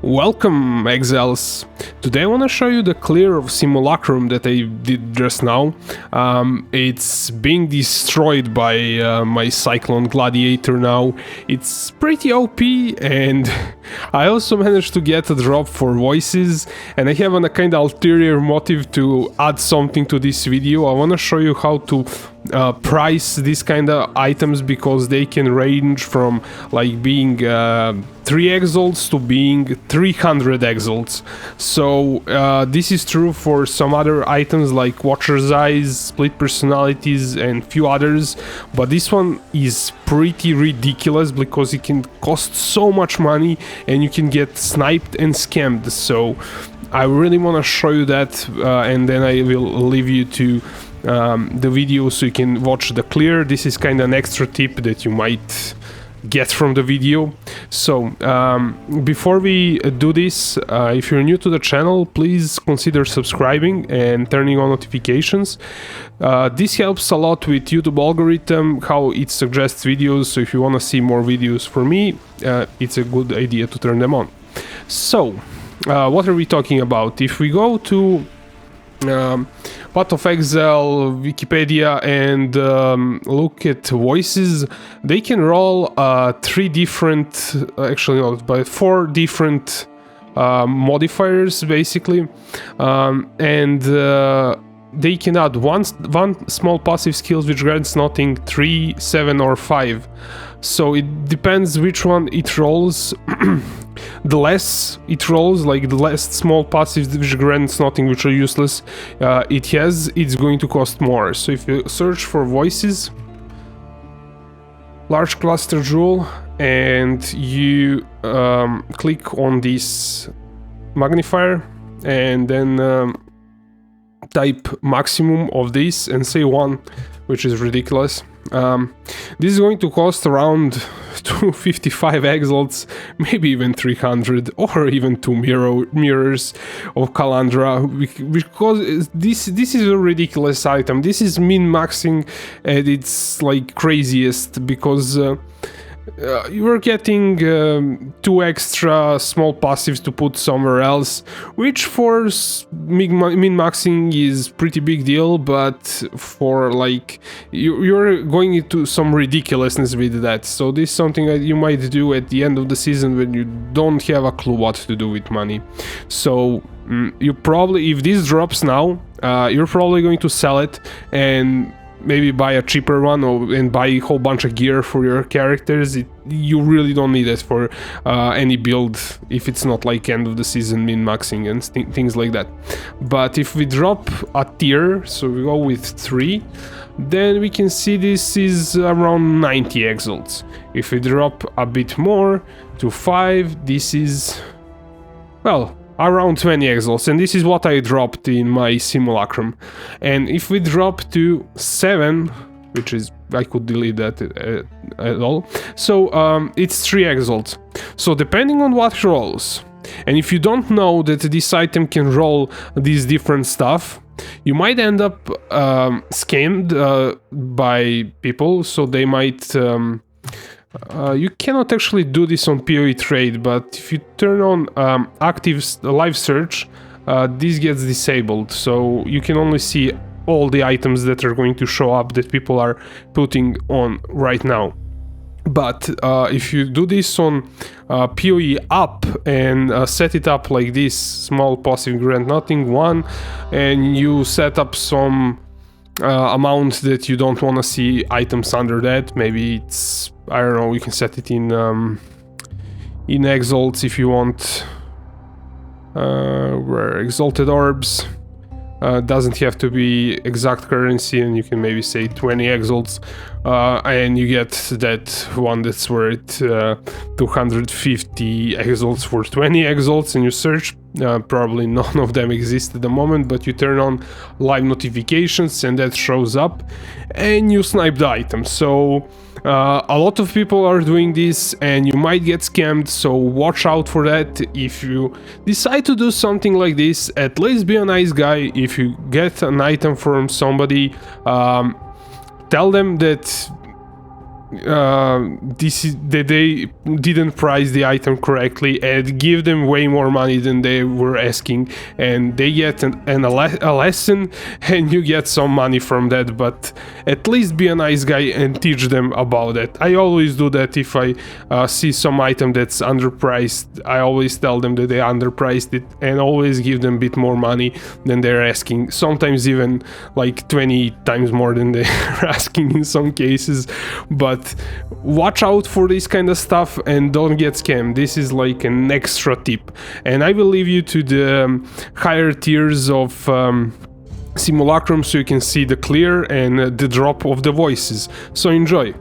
Welcome, Exiles! Today I want to show you the clear of Simulacrum that I did just now. It's being destroyed by my Cyclone Gladiator now. It's pretty OP, and I also managed to get a drop for voices, and I have a kind of ulterior motive to add something to this video. I want to show you how to price these kind of items, because they can range from like being 3 exalts to being 300 exalts. So this is true for some other items like Watcher's Eyes, Split Personalities and few others, but this one is pretty ridiculous because it can cost so much money and you can get sniped and scammed. So I really want to show you that, and then I will leave you to the video so you can watch the clear. This is kind of an extra tip that you might get from the video. So before we do this, if you're new to the channel, please consider subscribing and turning on notifications. This helps a lot with YouTube algorithm, how it suggests videos. So if you want to see more videos for me, it's a good idea to turn them on. So what are we talking about? If we go to Path of Exile, Wikipedia, and look at voices, they can roll 3 different, actually not, but 4 different modifiers basically, and they can add one small passive skills which grants nothing, 3, 7 or 5. So it depends which one it rolls. The less it rolls, like the less small passives which grants nothing, which are useless, it has, it's going to cost more. So if you search for voices, large cluster jewel, and you click on this magnifier and then type maximum of this and say 1, which is ridiculous. This is going to cost around 255 exalts, maybe even 300, or even 2 mirrors of Calandra, because this is a ridiculous item. This is min-maxing at its like craziest, because you are getting 2 extra small passives to put somewhere else, which for min-maxing is pretty big deal, but for like you're going into some ridiculousness with that. So this is something that you might do at the end of the season when you don't have a clue what to do with money. So you probably, if this drops now, you're probably going to sell it and maybe buy a cheaper one, and buy a whole bunch of gear for your characters. You really don't need it for any build if it's not like end of the season min-maxing and things like that. But if we drop a tier, so we go with 3, then we can see this is around 90 exalts. If we drop a bit more to 5, this is, well, around 20 exalts, and this is what I dropped in my Simulacrum. And if we drop to 7, which is, I could delete that at all, so it's 3 exalts. So depending on what rolls, and if you don't know that this item can roll these different stuff, you might end up scammed by people. So they might you cannot actually do this on POE trade, but if you turn on active live search, this gets disabled, so you can only see all the items that are going to show up that people are putting on right now. But if you do this on POE up and set it up like this, small passive grant nothing 1, and you set up some amount that you don't want to see items under that, maybe it's, I don't know, you can set it in exalts if you want, where exalted orbs, doesn't have to be exact currency, and you can maybe say 20 exalts, and you get that one that's worth 250 exalts for 20 exalts, and you search. Probably none of them exist at the moment, but you turn on live notifications and that shows up and you snipe the item. So a lot of people are doing this and you might get scammed, so watch out for that. If you decide to do something like this, at least be a nice guy. If you get an item from somebody, tell them that that they didn't price the item correctly and give them way more money than they were asking, and they get a lesson, and you get some money from that. But at least be a nice guy and teach them about it. I always do that. If I see some item that's underpriced, I always tell them that they underpriced it and always give them a bit more money than they're asking, sometimes even like 20 times more than they're asking in some cases. But watch out for this kind of stuff and don't get scammed. This is like an extra tip, and I will leave you to the higher tiers of Simulacrum so you can see the clear and the drop of the voices. So enjoy.